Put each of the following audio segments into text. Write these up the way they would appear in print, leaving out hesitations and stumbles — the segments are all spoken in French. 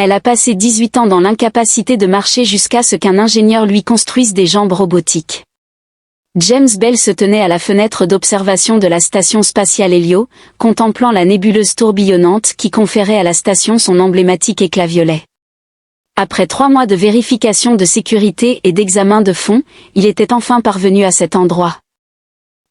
Elle a passé 18 ans dans l'incapacité de marcher jusqu'à ce qu'un ingénieur lui construise des jambes robotiques. James Bell se tenait à la fenêtre d'observation de la station spatiale Helio, contemplant la nébuleuse tourbillonnante qui conférait à la station son emblématique éclat violet. Après 3 mois de vérification de sécurité et d'examen de fond, il était enfin parvenu à cet endroit.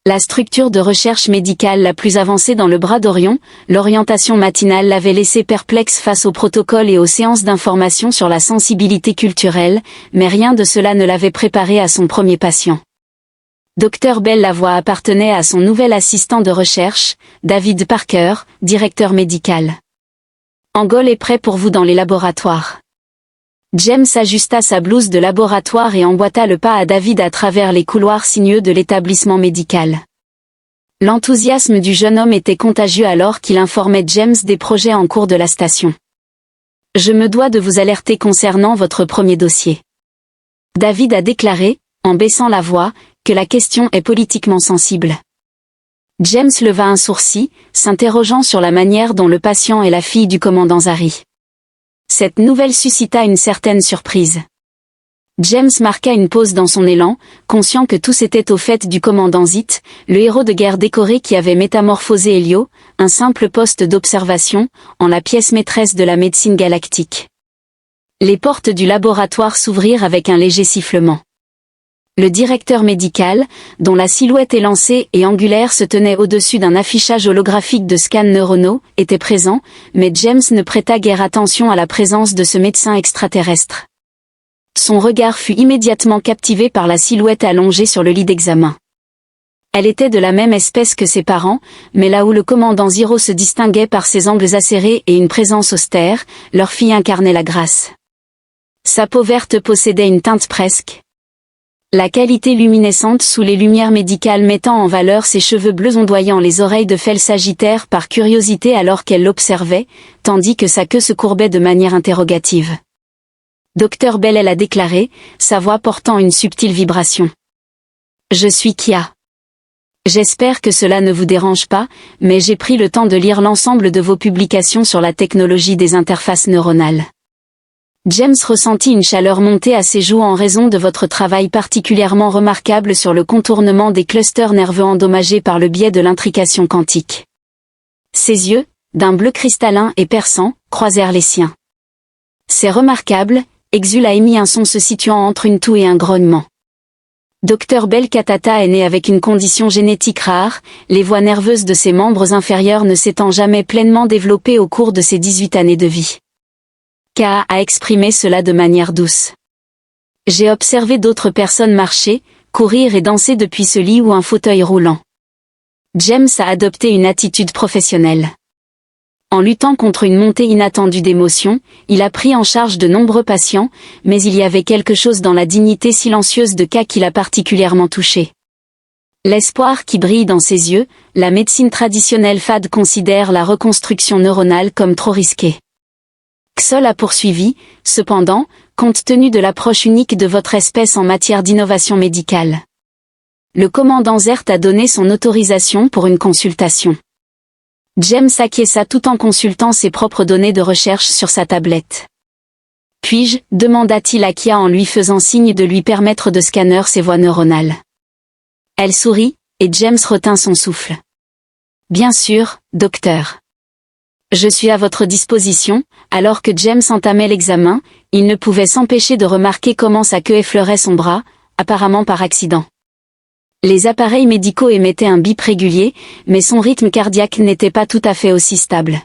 La structure de recherche médicale la plus avancée dans le bras d'Orion, l'orientation matinale l'avait laissé perplexe face aux protocoles et aux séances d'information sur la sensibilité culturelle, mais rien de cela ne l'avait préparé à son premier patient. Dr Bell Lavoie appartenait à son nouvel assistant de recherche, David Parker, directeur médical. Angol est prêt pour vous dans les laboratoires. James ajusta sa blouse de laboratoire et emboîta le pas à David à travers les couloirs sinueux de l'établissement médical. L'enthousiasme du jeune homme était contagieux alors qu'il informait James des projets en cours de la station. « Je me dois de vous alerter concernant votre premier dossier. » David a déclaré, en baissant la voix, que la question est politiquement sensible. James leva un sourcil, s'interrogeant sur la manière dont le patient est la fille du commandant Zari. Cette nouvelle suscita une certaine surprise. James marqua une pause dans son élan, conscient que tout s'était au fait du commandant Zit, le héros de guerre décoré qui avait métamorphosé Helio, un simple poste d'observation, en la pièce maîtresse de la médecine galactique. Les portes du laboratoire s'ouvrirent avec un léger sifflement. Le directeur médical, dont la silhouette élancée et angulaire se tenait au-dessus d'un affichage holographique de scans neuronaux, était présent, mais James ne prêta guère attention à la présence de ce médecin extraterrestre. Son regard fut immédiatement captivé par la silhouette allongée sur le lit d'examen. Elle était de la même espèce que ses parents, mais là où le commandant Zero se distinguait par ses angles acérés et une présence austère, leur fille incarnait la grâce. Sa peau verte possédait une teinte presque. La qualité luminescente sous les lumières médicales mettant en valeur ses cheveux bleus ondoyant les oreilles de Fel s'agitèrent par curiosité alors qu'elle l'observait, tandis que sa queue se courbait de manière interrogative. Dr Bell a déclaré, sa voix portant une subtile vibration. « Je suis Kia. J'espère que cela ne vous dérange pas, mais j'ai pris le temps de lire l'ensemble de vos publications sur la technologie des interfaces neuronales. James ressentit une chaleur monter à ses joues en raison de votre travail particulièrement remarquable sur le contournement des clusters nerveux endommagés par le biais de l'intrication quantique. Ses yeux, d'un bleu cristallin et perçant, croisèrent les siens. C'est remarquable, Exul a émis un son se situant entre une toux et un grognement. Dr Bell Katata est né avec une condition génétique rare, les voies nerveuses de ses membres inférieurs ne s'étant jamais pleinement développées au cours de ses 18 années de vie. Ka a exprimé cela de manière douce. J'ai observé d'autres personnes marcher, courir et danser depuis ce lit ou un fauteuil roulant. James a adopté une attitude professionnelle. En luttant contre une montée inattendue d'émotions, il a pris en charge de nombreux patients, mais il y avait quelque chose dans la dignité silencieuse de Ka qui l'a particulièrement touché. L'espoir qui brille dans ses yeux, la médecine traditionnelle fade considère la reconstruction neuronale comme trop risquée. Xol a poursuivi, cependant, compte tenu de l'approche unique de votre espèce en matière d'innovation médicale. Le commandant Zert a donné son autorisation pour une consultation. James acquiesça tout en consultant ses propres données de recherche sur sa tablette. Puis-je, demanda-t-il à Kia en lui faisant signe de lui permettre de scanner ses voies neuronales. Elle sourit, et James retint son souffle. Bien sûr, docteur. Je suis à votre disposition. Alors que James entamait l'examen, il ne pouvait s'empêcher de remarquer comment sa queue effleurait son bras, apparemment par accident. Les appareils médicaux émettaient un bip régulier, mais son rythme cardiaque n'était pas tout à fait aussi stable.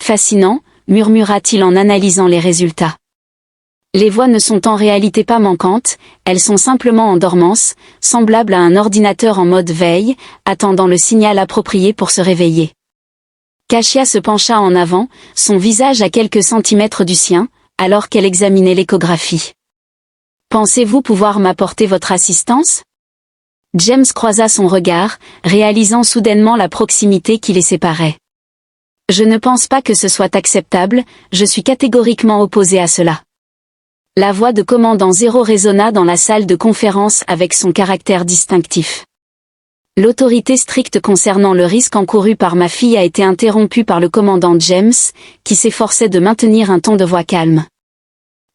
Fascinant, murmura-t-il en analysant les résultats. Les voix ne sont en réalité pas manquantes, elles sont simplement en dormance, semblables à un ordinateur en mode veille, attendant le signal approprié pour se réveiller. Kashia se pencha en avant, son visage à quelques centimètres du sien, alors qu'elle examinait l'échographie. « Pensez-vous pouvoir m'apporter votre assistance ?» James croisa son regard, réalisant soudainement la proximité qui les séparait. « Je ne pense pas que ce soit acceptable, je suis catégoriquement opposé à cela. » La voix de commandant Zero résonna dans la salle de conférence avec son caractère distinctif. L'autorité stricte concernant le risque encouru par ma fille a été interrompue par le commandant James, qui s'efforçait de maintenir un ton de voix calme.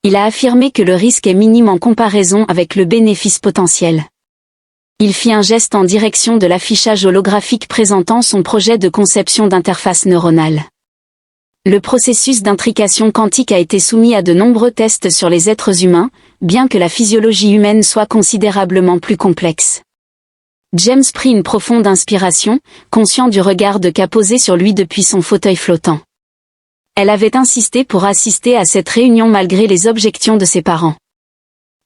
Il a affirmé que le risque est minime en comparaison avec le bénéfice potentiel. Il fit un geste en direction de l'affichage holographique présentant son projet de conception d'interface neuronale. Le processus d'intrication quantique a été soumis à de nombreux tests sur les êtres humains, bien que la physiologie humaine soit considérablement plus complexe. James prit une profonde inspiration, conscient du regard de K posé sur lui depuis son fauteuil flottant. Elle avait insisté pour assister à cette réunion malgré les objections de ses parents.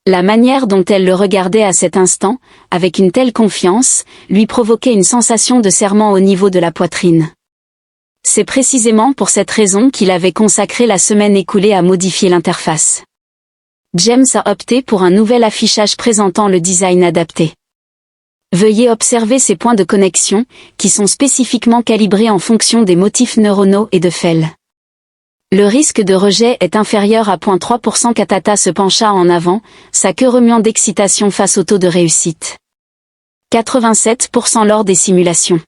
La manière dont elle le regardait à cet instant, avec une telle confiance, lui provoquait une sensation de serrement au niveau de la poitrine. C'est précisément pour cette raison qu'il avait consacré la semaine écoulée à modifier l'interface. James a opté pour un nouvel affichage présentant le design adapté. Veuillez observer ces points de connexion, qui sont spécifiquement calibrés en fonction des motifs neuronaux et de Fell. Le risque de rejet est inférieur à 0,3%. Katata se pencha en avant, sa queue remuant d'excitation face au taux de réussite. 87% lors des simulations.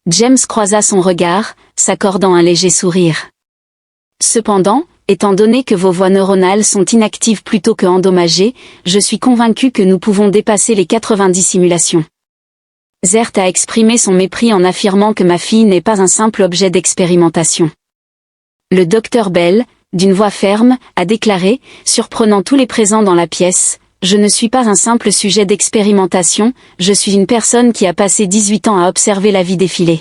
James croisa son regard, s'accordant un léger sourire. Cependant, étant donné que vos voies neuronales sont inactives plutôt que endommagées, je suis convaincu que nous pouvons dépasser les 90 simulations. Zert a exprimé son mépris en affirmant que ma fille n'est pas un simple objet d'expérimentation. Le docteur Bell, d'une voix ferme, a déclaré, surprenant tous les présents dans la pièce, « Je ne suis pas un simple sujet d'expérimentation, je suis une personne qui a passé 18 ans à observer la vie défiler. »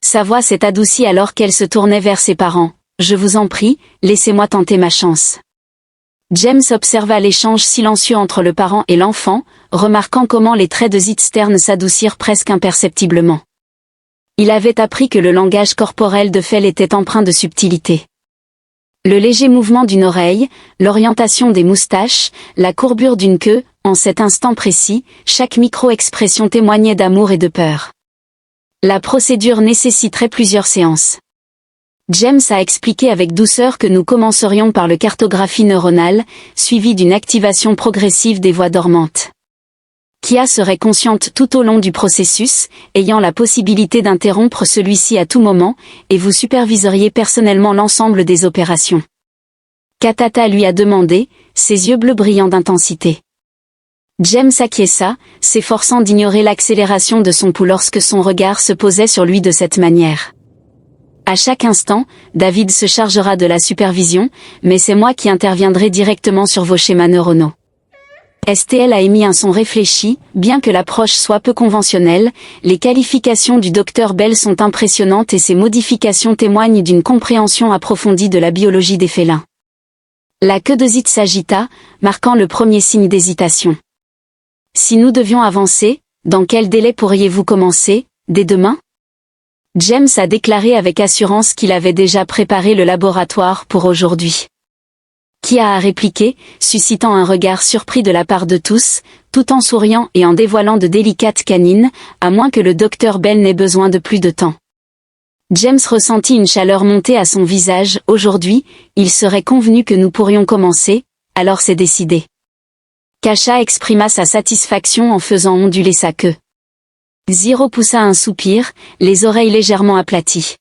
Sa voix s'est adoucie alors qu'elle se tournait vers ses parents. « Je vous en prie, laissez-moi tenter ma chance. » James observa l'échange silencieux entre le parent et l'enfant, remarquant comment les traits de Zitstern s'adoucirent presque imperceptiblement. Il avait appris que le langage corporel de Fell était empreint de subtilité. Le léger mouvement d'une oreille, l'orientation des moustaches, la courbure d'une queue, en cet instant précis, chaque micro-expression témoignait d'amour et de peur. La procédure nécessiterait plusieurs séances. James a expliqué avec douceur que nous commencerions par le cartographie neuronale, suivi d'une activation progressive des voies dormantes. Kia serait consciente tout au long du processus, ayant la possibilité d'interrompre celui-ci à tout moment, et vous superviseriez personnellement l'ensemble des opérations. Katata lui a demandé, ses yeux bleus brillants d'intensité. James acquiesça, s'efforçant d'ignorer l'accélération de son pouls lorsque son regard se posait sur lui de cette manière. À chaque instant, David se chargera de la supervision, mais c'est moi qui interviendrai directement sur vos schémas neuronaux. STL a émis un son réfléchi, bien que l'approche soit peu conventionnelle, les qualifications du Dr Bell sont impressionnantes et ces modifications témoignent d'une compréhension approfondie de la biologie des félins. La queue de Zit s'agita, marquant le premier signe d'hésitation. Si nous devions avancer, dans quel délai pourriez-vous commencer, dès demain ? James a déclaré avec assurance qu'il avait déjà préparé le laboratoire pour aujourd'hui. Kia a répliqué, suscitant un regard surpris de la part de tous, tout en souriant et en dévoilant de délicates canines, à moins que le docteur Bell n'ait besoin de plus de temps. James ressentit une chaleur monter à son visage. Aujourd'hui, il serait convenu que nous pourrions commencer, alors c'est décidé. Kasha exprima sa satisfaction en faisant onduler sa queue. Ziro poussa un soupir, les oreilles légèrement aplaties.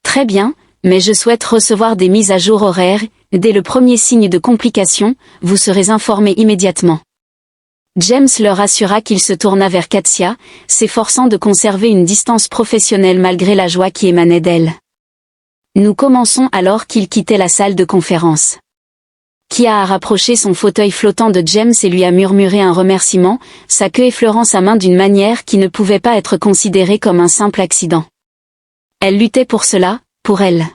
Très bien, mais je souhaite recevoir des mises à jour horaires, dès le premier signe de complication, vous serez informés immédiatement. James leur assura qu'il se tourna vers Katsia, s'efforçant de conserver une distance professionnelle malgré la joie qui émanait d'elle. Nous commençons alors qu'il quittait la salle de conférence. Kia a rapproché son fauteuil flottant de James et lui a murmuré un remerciement, sa queue effleurant sa main d'une manière qui ne pouvait pas être considérée comme un simple accident. Elle luttait pour cela, pour elle.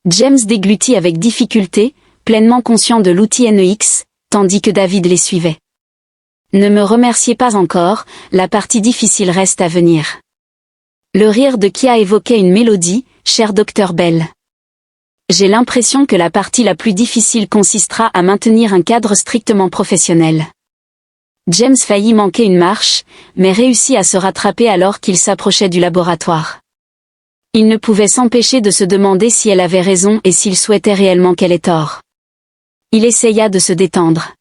James déglutit avec difficulté, pleinement conscient de l'outil NEX, tandis que David les suivait. Ne me remerciez pas encore, la partie difficile reste à venir. Le rire de Kia évoquait une mélodie, cher Dr Bell. J'ai l'impression que la partie la plus difficile consistera à maintenir un cadre strictement professionnel. James faillit manquer une marche, mais réussit à se rattraper alors qu'il s'approchait du laboratoire. Il ne pouvait s'empêcher de se demander si elle avait raison et s'il souhaitait réellement qu'elle ait tort. Il essaya de se détendre.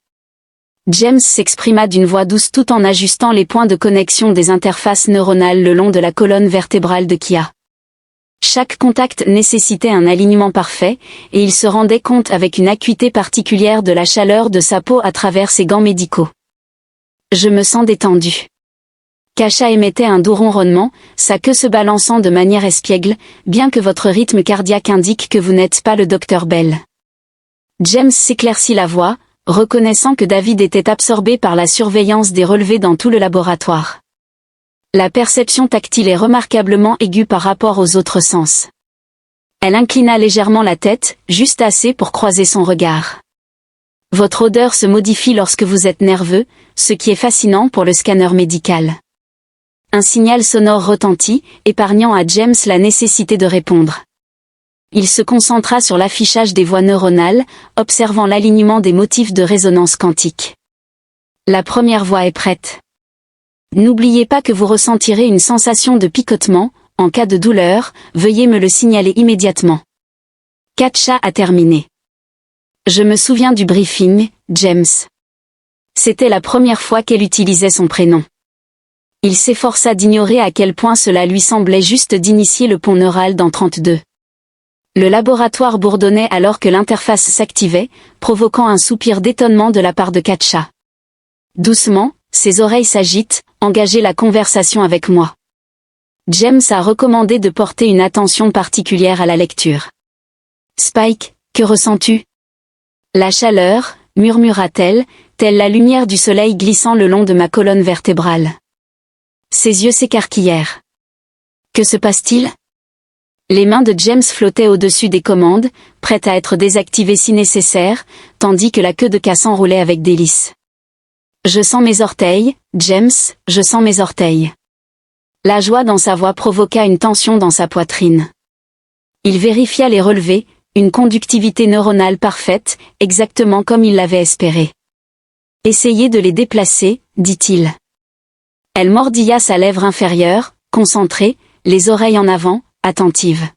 James s'exprima d'une voix douce tout en ajustant les points de connexion des interfaces neuronales le long de la colonne vertébrale de Kia. Chaque contact nécessitait un alignement parfait, et il se rendait compte avec une acuité particulière de la chaleur de sa peau à travers ses gants médicaux. Je me sens détendu. Kasha émettait un doux ronronnement, sa queue se balançant de manière espiègle, bien que votre rythme cardiaque indique que vous n'êtes pas le Dr Bell. James s'éclaircit la voix, reconnaissant que David était absorbé par la surveillance des relevés dans tout le laboratoire. La perception tactile est remarquablement aiguë par rapport aux autres sens. Elle inclina légèrement la tête, juste assez pour croiser son regard. Votre odeur se modifie lorsque vous êtes nerveux, ce qui est fascinant pour le scanner médical. Un signal sonore retentit, épargnant à James la nécessité de répondre. Il se concentra sur l'affichage des voies neuronales, observant l'alignement des motifs de résonance quantique. La première voie est prête. N'oubliez pas que vous ressentirez une sensation de picotement. En cas de douleur, veuillez me le signaler immédiatement. Katja a terminé. Je me souviens du briefing, James. C'était la première fois qu'elle utilisait son prénom. Il s'efforça d'ignorer à quel point cela lui semblait juste d'initier le pont neural dans 32. Le laboratoire bourdonnait alors que l'interface s'activait, provoquant un soupir d'étonnement de la part de Katja. Doucement, ses oreilles s'agitent, engagez la conversation avec moi. James a recommandé de porter une attention particulière à la lecture. Spike, que ressens-tu? La chaleur, murmura-t-elle, telle la lumière du soleil glissant le long de ma colonne vertébrale. Ses yeux s'écarquillèrent. Que se passe-t-il? Les mains de James flottaient au-dessus des commandes, prêtes à être désactivées si nécessaire, tandis que la queue de K s'enroulait avec délice. Je sens mes orteils, James, je sens mes orteils. La joie dans sa voix provoqua une tension dans sa poitrine. Il vérifia les relevés, une conductivité neuronale parfaite, exactement comme il l'avait espéré. Essayez de les déplacer, dit-il. Elle mordilla sa lèvre inférieure, concentrée, les oreilles en avant, attentive.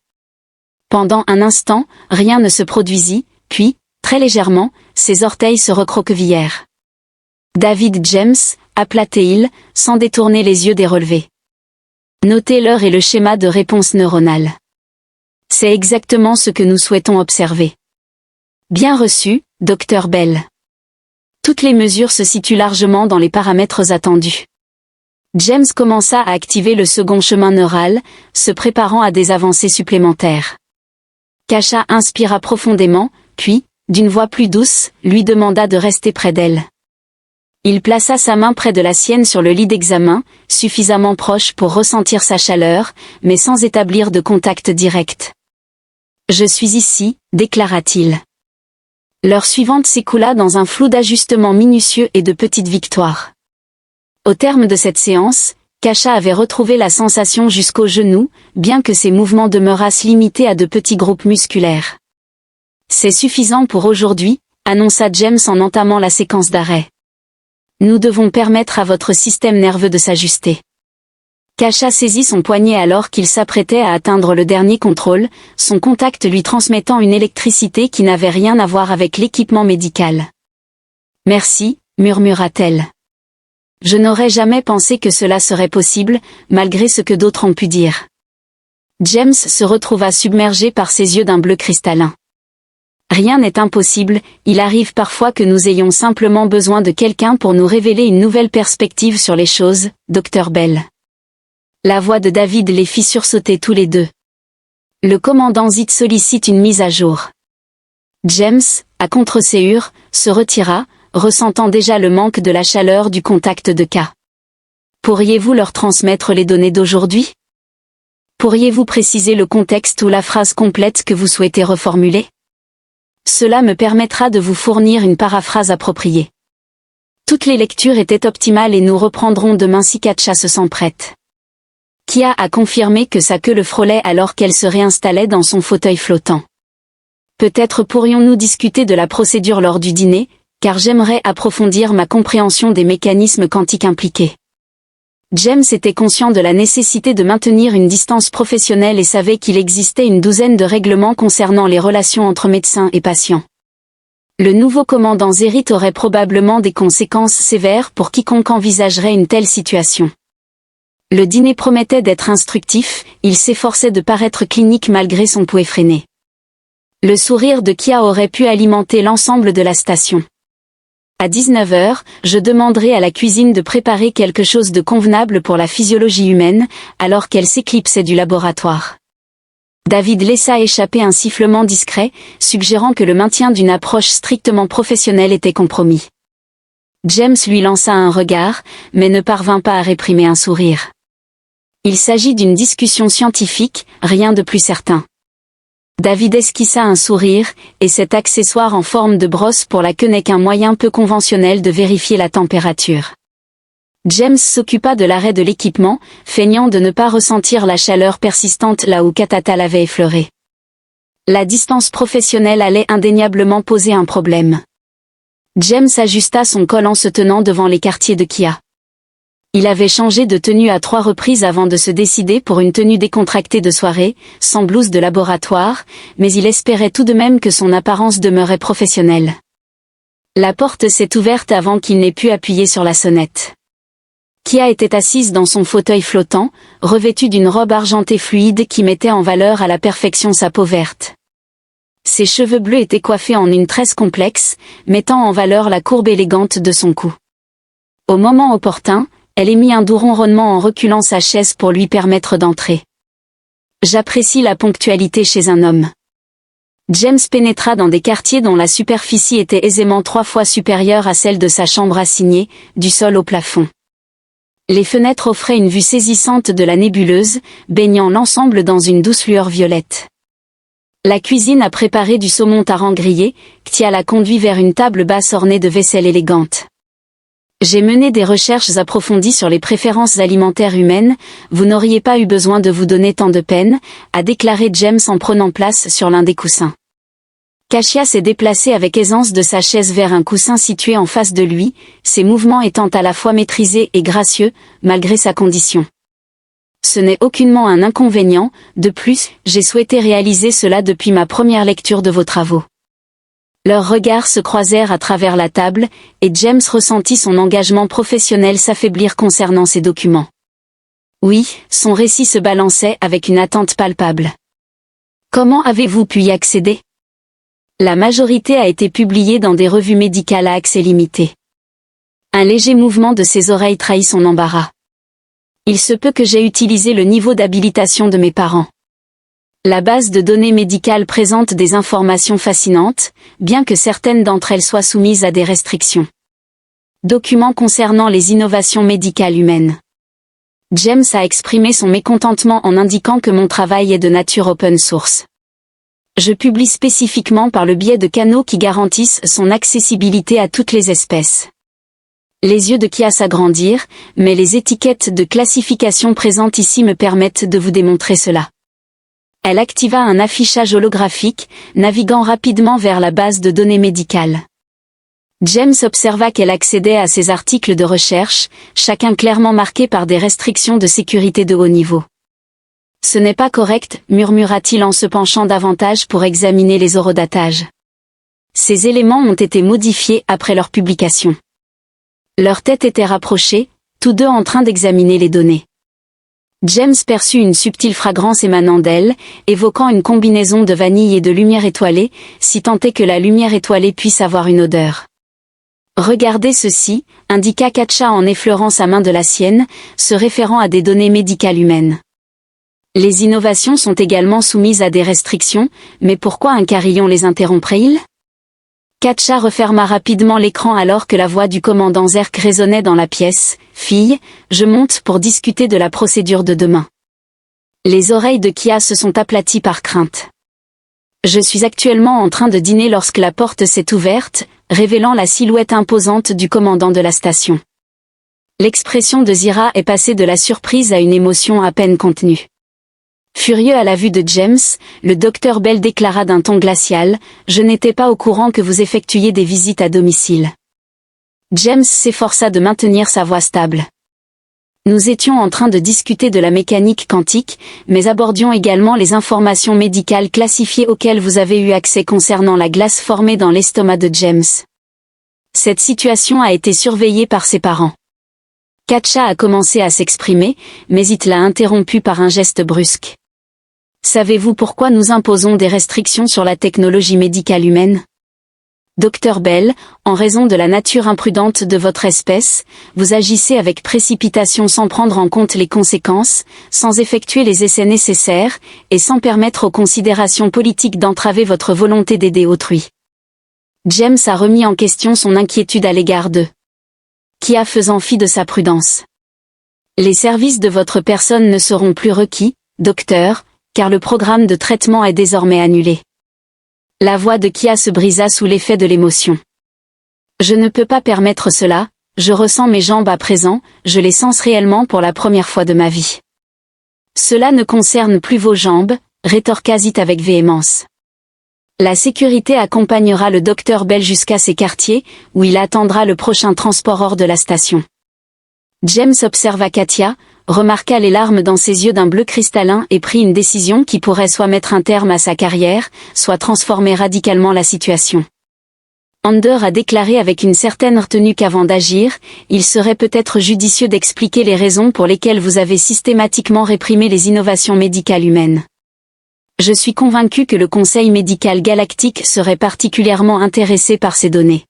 Pendant un instant, rien ne se produisit, puis, très légèrement, ses orteils se recroquevillèrent. David James, appela-t-il, sans détourner les yeux des relevés. Notez l'heure et le schéma de réponse neuronale. C'est exactement ce que nous souhaitons observer. Bien reçu, Dr Bell. Toutes les mesures se situent largement dans les paramètres attendus. James commença à activer le second chemin neural, se préparant à des avancées supplémentaires. Kasha inspira profondément, puis, d'une voix plus douce, lui demanda de rester près d'elle. Il plaça sa main près de la sienne sur le lit d'examen, suffisamment proche pour ressentir sa chaleur, mais sans établir de contact direct. « Je suis ici », déclara-t-il. L'heure suivante s'écoula dans un flou d'ajustements minutieux et de petites victoires. Au terme de cette séance, Kasha avait retrouvé la sensation jusqu'au genou, bien que ses mouvements demeurassent limités à de petits groupes musculaires. « C'est suffisant pour aujourd'hui », annonça James en entamant la séquence d'arrêt. Nous devons permettre à votre système nerveux de s'ajuster. Kasha saisit son poignet alors qu'il s'apprêtait à atteindre le dernier contrôle, son contact lui transmettant une électricité qui n'avait rien à voir avec l'équipement médical. « Merci », murmura-t-elle. « Je n'aurais jamais pensé que cela serait possible, malgré ce que d'autres ont pu dire. » James se retrouva submergé par ses yeux d'un bleu cristallin. Rien n'est impossible, il arrive parfois que nous ayons simplement besoin de quelqu'un pour nous révéler une nouvelle perspective sur les choses, Dr Bell. La voix de David les fit sursauter tous les deux. Le commandant Zit sollicite une mise à jour. James, à contre-séhure, se retira, ressentant déjà le manque de la chaleur du contact de K. Pourriez-vous leur transmettre les données d'aujourd'hui? Pourriez-vous préciser le contexte ou la phrase complète que vous souhaitez reformuler? Cela me permettra de vous fournir une paraphrase appropriée. Toutes les lectures étaient optimales et nous reprendrons demain si Katja se sent prête. Kia a confirmé que sa queue le frôlait alors qu'elle se réinstallait dans son fauteuil flottant. Peut-être pourrions-nous discuter de la procédure lors du dîner, car j'aimerais approfondir ma compréhension des mécanismes quantiques impliqués. James était conscient de la nécessité de maintenir une distance professionnelle et savait qu'il existait une douzaine de règlements concernant les relations entre médecins et patients. Le nouveau commandant Zerit aurait probablement des conséquences sévères pour quiconque envisagerait une telle situation. Le dîner promettait d'être instructif, il s'efforçait de paraître clinique malgré son pouls effréné. Le sourire de Kia aurait pu alimenter l'ensemble de la station. À 19h, je demanderai à la cuisine de préparer quelque chose de convenable pour la physiologie humaine, alors qu'elle s'éclipsait du laboratoire. David laissa échapper un sifflement discret, suggérant que le maintien d'une approche strictement professionnelle était compromis. James lui lança un regard, mais ne parvint pas à réprimer un sourire. Il s'agit d'une discussion scientifique, rien de plus certain. David esquissa un sourire, et cet accessoire en forme de brosse pour la queue n'est qu'un moyen peu conventionnel de vérifier la température. James s'occupa de l'arrêt de l'équipement, feignant de ne pas ressentir la chaleur persistante là où Katata l'avait effleuré. La distance professionnelle allait indéniablement poser un problème. James ajusta son col en se tenant devant les quartiers de Kia. Il avait changé de tenue à 3 reprises avant de se décider pour une tenue décontractée de soirée, sans blouse de laboratoire, mais il espérait tout de même que son apparence demeurait professionnelle. La porte s'est ouverte avant qu'il n'ait pu appuyer sur la sonnette. Kia était assise dans son fauteuil flottant, revêtue d'une robe argentée fluide qui mettait en valeur à la perfection sa peau verte. Ses cheveux bleus étaient coiffés en une tresse complexe, mettant en valeur la courbe élégante de son cou. Au moment opportun, elle émit un doux ronronnement en reculant sa chaise pour lui permettre d'entrer. J'apprécie la ponctualité chez un homme. James pénétra dans des quartiers dont la superficie était aisément 3 fois supérieure à celle de sa chambre assignée, du sol au plafond. Les fenêtres offraient une vue saisissante de la nébuleuse, baignant l'ensemble dans une douce lueur violette. La cuisine a préparé du saumon tarant grillé, Ktia l'a conduit vers une table basse ornée de vaisselle élégante. J'ai mené des recherches approfondies sur les préférences alimentaires humaines, vous n'auriez pas eu besoin de vous donner tant de peine, a déclaré James en prenant place sur l'un des coussins. Kashia s'est déplacée avec aisance de sa chaise vers un coussin situé en face de lui, ses mouvements étant à la fois maîtrisés et gracieux, malgré sa condition. Ce n'est aucunement un inconvénient, de plus, j'ai souhaité réaliser cela depuis ma première lecture de vos travaux. Leurs regards se croisèrent à travers la table, et James ressentit son engagement professionnel s'affaiblir concernant ces documents. Oui, son récit se balançait avec une attente palpable. Comment avez-vous pu y accéder ? La majorité a été publiée dans des revues médicales à accès limité. Un léger mouvement de ses oreilles trahit son embarras. Il se peut que j'aie utilisé le niveau d'habilitation de mes parents. La base de données médicales présente des informations fascinantes, bien que certaines d'entre elles soient soumises à des restrictions. Documents concernant les innovations médicales humaines. James a exprimé son mécontentement en indiquant que mon travail est de nature open source. Je publie spécifiquement par le biais de canaux qui garantissent son accessibilité à toutes les espèces. Les yeux de Kia s'agrandirent, mais les étiquettes de classification présentes ici me permettent de vous démontrer cela. Elle activa un affichage holographique, naviguant rapidement vers la base de données médicales. James observa qu'elle accédait à ses articles de recherche, chacun clairement marqué par des restrictions de sécurité de haut niveau. « Ce n'est pas correct », murmura-t-il en se penchant davantage pour examiner les horodatages. Ces éléments ont été modifiés après leur publication. Leurs têtes étaient rapprochées, tous deux en train d'examiner les données. James perçut une subtile fragrance émanant d'elle, évoquant une combinaison de vanille et de lumière étoilée, si tant est que la lumière étoilée puisse avoir une odeur. « Regardez ceci », indiqua Katja en effleurant sa main de la sienne, se référant à des données médicales humaines. Les innovations sont également soumises à des restrictions, mais pourquoi un carillon les interromprait-il ? Katja referma rapidement l'écran alors que la voix du commandant Zerk résonnait dans la pièce. « Fille, je monte pour discuter de la procédure de demain. » Les oreilles de Kia se sont aplaties par crainte. Je suis actuellement en train de dîner lorsque la porte s'est ouverte, révélant la silhouette imposante du commandant de la station. L'expression de Zira est passée de la surprise à une émotion à peine contenue. Furieux à la vue de James, le docteur Bell déclara d'un ton glacial, « Je n'étais pas au courant que vous effectuiez des visites à domicile. » James s'efforça de maintenir sa voix stable. « Nous étions en train de discuter de la mécanique quantique, mais abordions également les informations médicales classifiées auxquelles vous avez eu accès concernant la glace formée dans l'estomac de James. Cette situation a été surveillée par ses parents. Katja a commencé à s'exprimer, mais It l'a interrompu par un geste brusque. Savez-vous pourquoi nous imposons des restrictions sur la technologie médicale humaine? Dr Bell, en raison de la nature imprudente de votre espèce, vous agissez avec précipitation sans prendre en compte les conséquences, sans effectuer les essais nécessaires, et sans permettre aux considérations politiques d'entraver votre volonté d'aider autrui. James a remis en question son inquiétude à l'égard de Kia faisant fi de sa prudence. Les services de votre personne ne seront plus requis, docteur, car le programme de traitement est désormais annulé. La voix de Kia se brisa sous l'effet de l'émotion. Je ne peux pas permettre cela, je ressens mes jambes à présent, je les sens réellement pour la première fois de ma vie. Cela ne concerne plus vos jambes, rétorqua It avec véhémence. La sécurité accompagnera le docteur Bell jusqu'à ses quartiers, où il attendra le prochain transport hors de la station. James observa Katia, remarqua les larmes dans ses yeux d'un bleu cristallin et prit une décision qui pourrait soit mettre un terme à sa carrière, soit transformer radicalement la situation. Ander a déclaré avec une certaine retenue qu'avant d'agir, il serait peut-être judicieux d'expliquer les raisons pour lesquelles vous avez systématiquement réprimé les innovations médicales humaines. Je suis convaincu que le Conseil médical galactique serait particulièrement intéressé par ces données.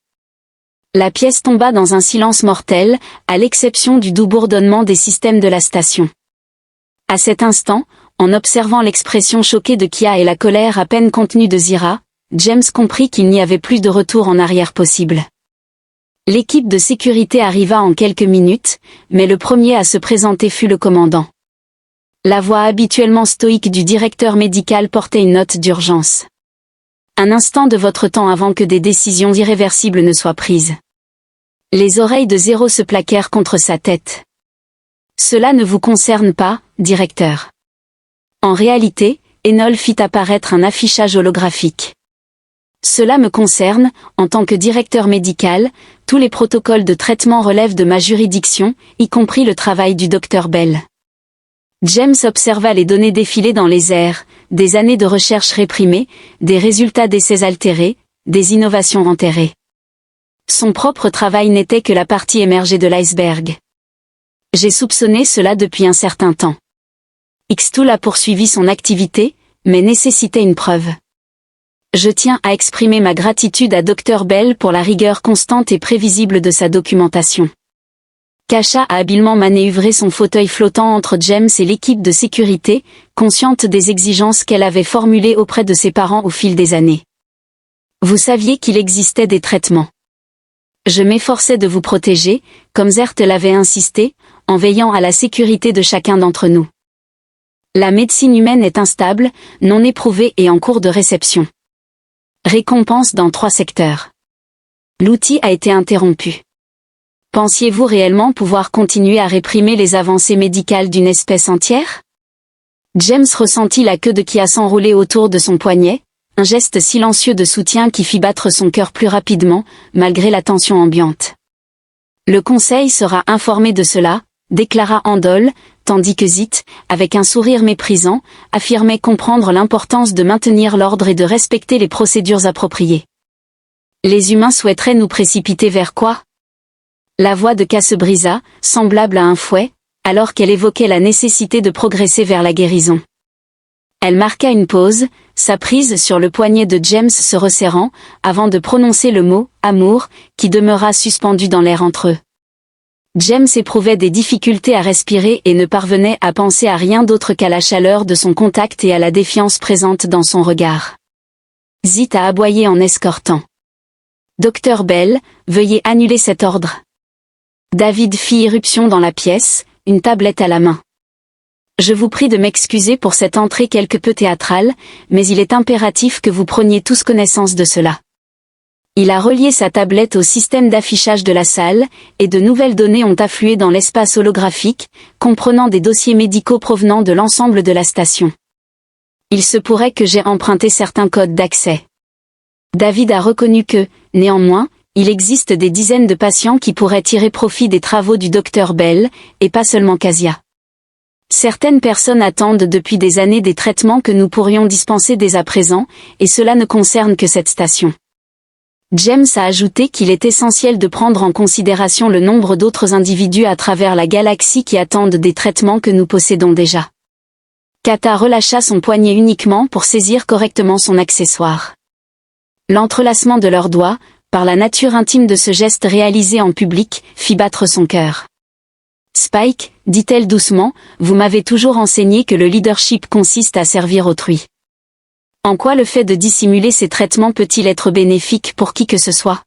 La pièce tomba dans un silence mortel, à l'exception du doux bourdonnement des systèmes de la station. À cet instant, en observant l'expression choquée de Kia et la colère à peine contenue de Zira, James comprit qu'il n'y avait plus de retour en arrière possible. L'équipe de sécurité arriva en quelques minutes, mais le premier à se présenter fut le commandant. La voix habituellement stoïque du directeur médical portait une note d'urgence. Un instant de votre temps avant que des décisions irréversibles ne soient prises. Les oreilles de Zéro se plaquèrent contre sa tête. Cela ne vous concerne pas, directeur. En réalité, Enol fit apparaître un affichage holographique. Cela me concerne, en tant que directeur médical, tous les protocoles de traitement relèvent de ma juridiction, y compris le travail du docteur Bell. James observa les données défiler dans les airs, des années de recherche réprimées, des résultats d'essais altérés, des innovations enterrées. Son propre travail n'était que la partie émergée de l'iceberg. J'ai soupçonné cela depuis un certain temps. X-Tool a poursuivi son activité, mais nécessitait une preuve. Je tiens à exprimer ma gratitude à Dr Bell pour la rigueur constante et prévisible de sa documentation. Kasha a habilement manœuvré son fauteuil flottant entre James et l'équipe de sécurité, consciente des exigences qu'elle avait formulées auprès de ses parents au fil des années. Vous saviez qu'il existait des traitements. Je m'efforçais de vous protéger, comme Zert l'avait insisté, en veillant à la sécurité de chacun d'entre nous. La médecine humaine est instable, non éprouvée et en cours de réception. Récompense dans 3 secteurs. L'outil a été interrompu. Pensiez-vous réellement pouvoir continuer à réprimer les avancées médicales d'une espèce entière? James ressentit la queue de Kia s'enrouler autour de son poignet, un geste silencieux de soutien qui fit battre son cœur plus rapidement, malgré la tension ambiante. Le conseil sera informé de cela, déclara Andol, tandis que Zit, avec un sourire méprisant, affirmait comprendre l'importance de maintenir l'ordre et de respecter les procédures appropriées. Les humains souhaiteraient nous précipiter vers quoi? La voix de K se brisa, semblable à un fouet, alors qu'elle évoquait la nécessité de progresser vers la guérison. Elle marqua une pause, sa prise sur le poignet de James se resserrant, avant de prononcer le mot « amour », qui demeura suspendu dans l'air entre eux. James éprouvait des difficultés à respirer et ne parvenait à penser à rien d'autre qu'à la chaleur de son contact et à la défiance présente dans son regard. Zit a aboyé en escortant. Dr Bell, veuillez annuler cet ordre. David fit irruption dans la pièce, une tablette à la main. Je vous prie de m'excuser pour cette entrée quelque peu théâtrale, mais il est impératif que vous preniez tous connaissance de cela. Il a relié sa tablette au système d'affichage de la salle, et de nouvelles données ont afflué dans l'espace holographique, comprenant des dossiers médicaux provenant de l'ensemble de la station. Il se pourrait que j'ai emprunté certains codes d'accès. David a reconnu que, néanmoins, il existe des dizaines de patients qui pourraient tirer profit des travaux du Dr Bell, et pas seulement Casia. Certaines personnes attendent depuis des années des traitements que nous pourrions dispenser dès à présent, et cela ne concerne que cette station. James a ajouté qu'il est essentiel de prendre en considération le nombre d'autres individus à travers la galaxie qui attendent des traitements que nous possédons déjà. Kata relâcha son poignet uniquement pour saisir correctement son accessoire. L'entrelacement de leurs doigts, par la nature intime de ce geste réalisé en public, fit battre son cœur. « Spike, dit-elle doucement, vous m'avez toujours enseigné que le leadership consiste à servir autrui. En quoi le fait de dissimuler ces traitements peut-il être bénéfique pour qui que ce soit ? »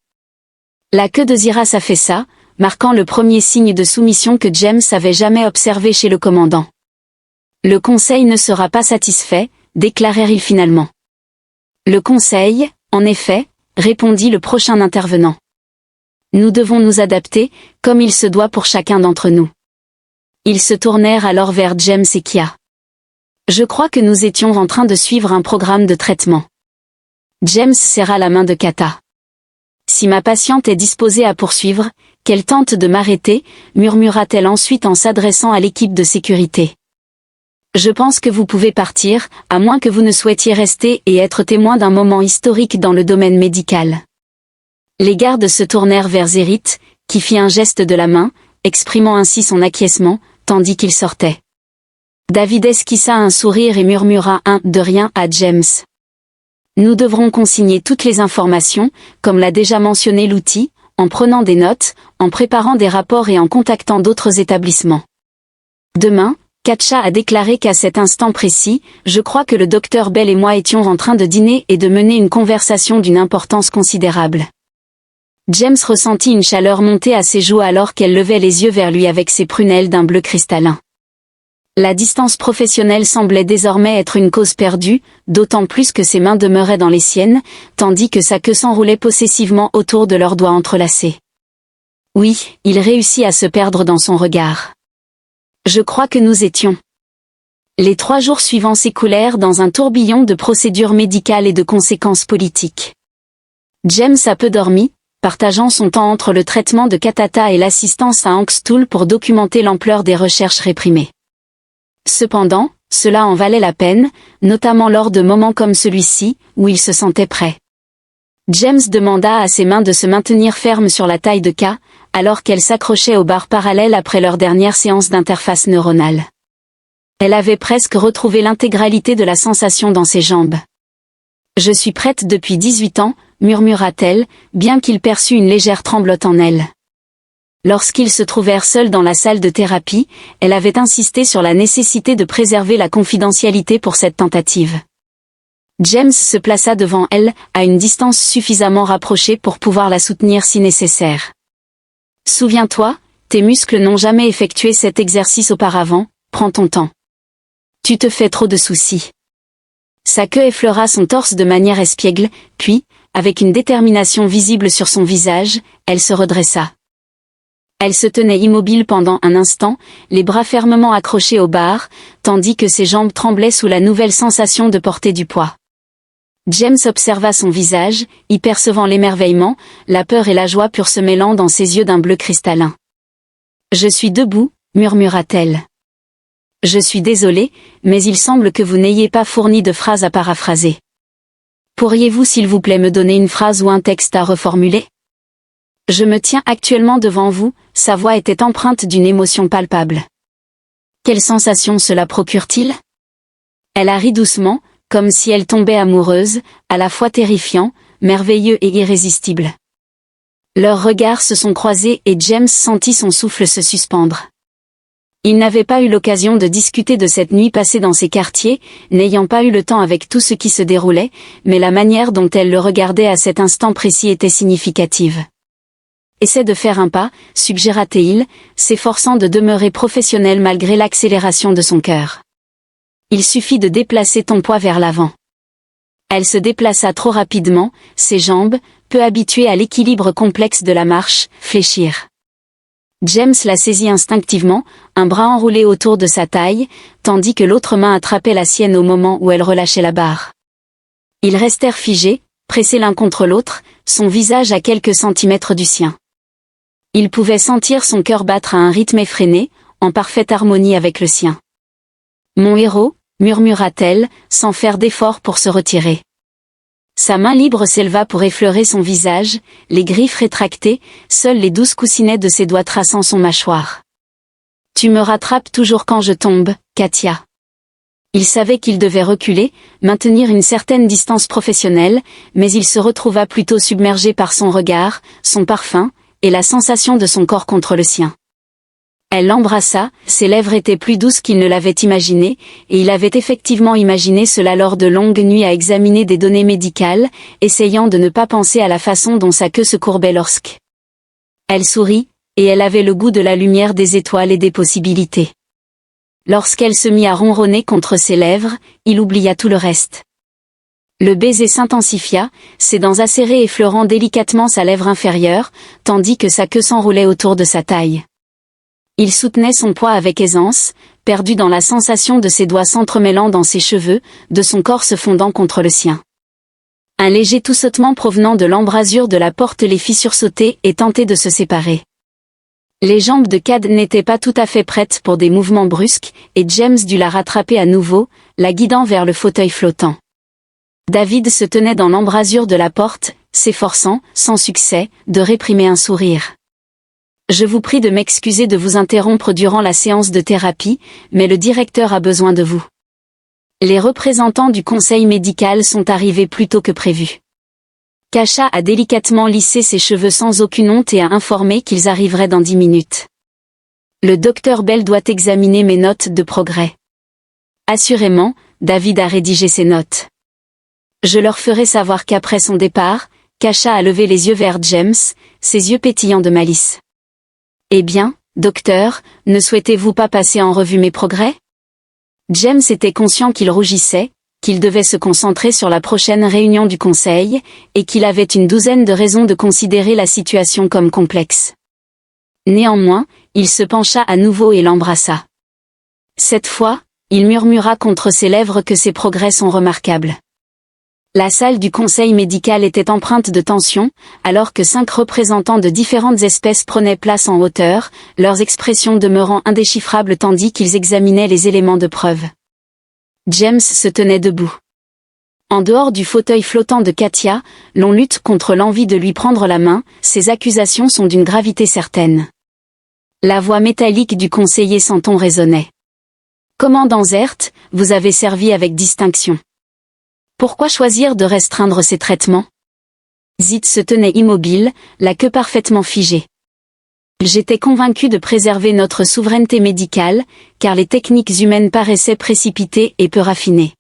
La queue de Zira s'affaissa, marquant le premier signe de soumission que James avait jamais observé chez le commandant. « Le conseil ne sera pas satisfait, déclarèrent-ils finalement. « Le conseil, en effet, répondit le prochain intervenant. Nous devons nous adapter, comme il se doit pour chacun d'entre nous. Ils se tournèrent alors vers James et Kia. Je crois que nous étions en train de suivre un programme de traitement. James serra la main de Kata. Si ma patiente est disposée à poursuivre, qu'elle tente de m'arrêter, murmura-t-elle ensuite en s'adressant à l'équipe de sécurité. Je pense que vous pouvez partir, à moins que vous ne souhaitiez rester et être témoin d'un moment historique dans le domaine médical. Les gardes se tournèrent vers Zérith, qui fit un geste de la main, exprimant ainsi son acquiescement, tandis qu'il sortait. David esquissa un sourire et murmura un « de rien » à James. Nous devrons consigner toutes les informations, comme l'a déjà mentionné l'outil, en prenant des notes, en préparant des rapports et en contactant d'autres établissements. Demain, Katcha a déclaré qu'à cet instant précis, je crois que le Dr Bell et moi étions en train de dîner et de mener une conversation d'une importance considérable. James ressentit une chaleur monter à ses joues alors qu'elle levait les yeux vers lui avec ses prunelles d'un bleu cristallin. La distance professionnelle semblait désormais être une cause perdue, d'autant plus que ses mains demeuraient dans les siennes, tandis que sa queue s'enroulait possessivement autour de leurs doigts entrelacés. Oui, il réussit à se perdre dans son regard. Je crois que nous étions. Les 3 jours suivants s'écoulèrent dans un tourbillon de procédures médicales et de conséquences politiques. James a peu dormi, partageant son temps entre le traitement de Katata et l'assistance à Angstool pour documenter l'ampleur des recherches réprimées. Cependant, cela en valait la peine, notamment lors de moments comme celui-ci, où il se sentait prêt. James demanda à ses mains de se maintenir fermes sur la taille de K, alors qu'elle s'accrochait aux barres parallèles après leur dernière séance d'interface neuronale. Elle avait presque retrouvé l'intégralité de la sensation dans ses jambes. « Je suis prête depuis 18 ans, murmura-t-elle, bien qu'il perçût une légère tremblote en elle. Lorsqu'ils se trouvèrent seuls dans la salle de thérapie, elle avait insisté sur la nécessité de préserver la confidentialité pour cette tentative. James se plaça devant elle, à une distance suffisamment rapprochée pour pouvoir la soutenir si nécessaire. « Souviens-toi, tes muscles n'ont jamais effectué cet exercice auparavant, prends ton temps. Tu te fais trop de soucis. » Sa queue effleura son torse de manière espiègle, puis, avec une détermination visible sur son visage, elle se redressa. Elle se tenait immobile pendant un instant, les bras fermement accrochés aux barres, tandis que ses jambes tremblaient sous la nouvelle sensation de porter du poids. James observa son visage, y percevant l'émerveillement, la peur et la joie purent se mêlant dans ses yeux d'un bleu cristallin. « Je suis debout, murmura-t-elle. Je suis désolée, mais il semble que vous n'ayez pas fourni de phrase à paraphraser. Pourriez-vous s'il vous plaît me donner une phrase ou un texte à reformuler ? Je me tiens actuellement devant vous, sa voix était empreinte d'une émotion palpable. Quelle sensation cela procure-t-il ? Elle a ri doucement, comme si elle tombait amoureuse, à la fois terrifiant, merveilleux et irrésistible. Leurs regards se sont croisés et James sentit son souffle se suspendre. Il n'avait pas eu l'occasion de discuter de cette nuit passée dans ces quartiers, n'ayant pas eu le temps avec tout ce qui se déroulait, mais la manière dont elle le regardait à cet instant précis était significative. « Essaie de faire un pas, suggéra-t-il, s'efforçant de demeurer professionnel malgré l'accélération de son cœur. Il suffit de déplacer ton poids vers l'avant. » Elle se déplaça trop rapidement, ses jambes, peu habituées à l'équilibre complexe de la marche, fléchirent. James la saisit instinctivement, un bras enroulé autour de sa taille, tandis que l'autre main attrapait la sienne au moment où elle relâchait la barre. Ils restèrent figés, pressés l'un contre l'autre, son visage à quelques centimètres du sien. Il pouvait sentir son cœur battre à un rythme effréné, en parfaite harmonie avec le sien. « Mon héros », murmura-t-elle, sans faire d'effort pour se retirer. Sa main libre s'éleva pour effleurer son visage, les griffes rétractées, seuls les douces coussinets de ses doigts traçant son mâchoire. « Tu me rattrapes toujours quand je tombe, Katia. » Il savait qu'il devait reculer, maintenir une certaine distance professionnelle, mais il se retrouva plutôt submergé par son regard, son parfum, et la sensation de son corps contre le sien. Elle l'embrassa, ses lèvres étaient plus douces qu'il ne l'avait imaginé, et il avait effectivement imaginé cela lors de longues nuits à examiner des données médicales, essayant de ne pas penser à la façon dont sa queue se courbait lorsque... Elle sourit, et elle avait le goût de la lumière des étoiles et des possibilités. Lorsqu'elle se mit à ronronner contre ses lèvres, il oublia tout le reste. Le baiser s'intensifia, ses dents acérées effleurant délicatement sa lèvre inférieure, tandis que sa queue s'enroulait autour de sa taille. Il soutenait son poids avec aisance, perdu dans la sensation de ses doigts s'entremêlant dans ses cheveux, de son corps se fondant contre le sien. Un léger toussautement provenant de l'embrasure de la porte les fit sursauter et tenter de se séparer. Les jambes de Cad n'étaient pas tout à fait prêtes pour des mouvements brusques, et James dut la rattraper à nouveau, la guidant vers le fauteuil flottant. David se tenait dans l'embrasure de la porte, s'efforçant, sans succès, de réprimer un sourire. « Je vous prie de m'excuser de vous interrompre durant la séance de thérapie, mais le directeur a besoin de vous. Les représentants du conseil médical sont arrivés plus tôt que prévu. » Kasha a délicatement lissé ses cheveux sans aucune honte et a informé qu'ils arriveraient dans 10 minutes. « Le docteur Bell doit examiner mes notes de progrès. » Assurément, David a rédigé ses notes. Je leur ferai savoir qu'après son départ, Kasha a levé les yeux vers James, ses yeux pétillants de malice. « Eh bien, docteur, ne souhaitez-vous pas passer en revue mes progrès ?» James était conscient qu'il rougissait, qu'il devait se concentrer sur la prochaine réunion du conseil, et qu'il avait une douzaine de raisons de considérer la situation comme complexe. Néanmoins, il se pencha à nouveau et l'embrassa. Cette fois, il murmura contre ses lèvres que ses progrès sont remarquables. La salle du conseil médical était empreinte de tension, alors que 5 représentants de différentes espèces prenaient place en hauteur, leurs expressions demeurant indéchiffrables tandis qu'ils examinaient les éléments de preuve. James se tenait debout. En dehors du fauteuil flottant de Katia, l'on lutte contre l'envie de lui prendre la main, ces accusations sont d'une gravité certaine. La voix métallique du conseiller sans ton résonnait. « Commandant Zert, vous avez servi avec distinction. Pourquoi choisir de restreindre ces traitements ?» Zit se tenait immobile, la queue parfaitement figée. J'étais convaincu de préserver notre souveraineté médicale, car les techniques humaines paraissaient précipitées et peu raffinées.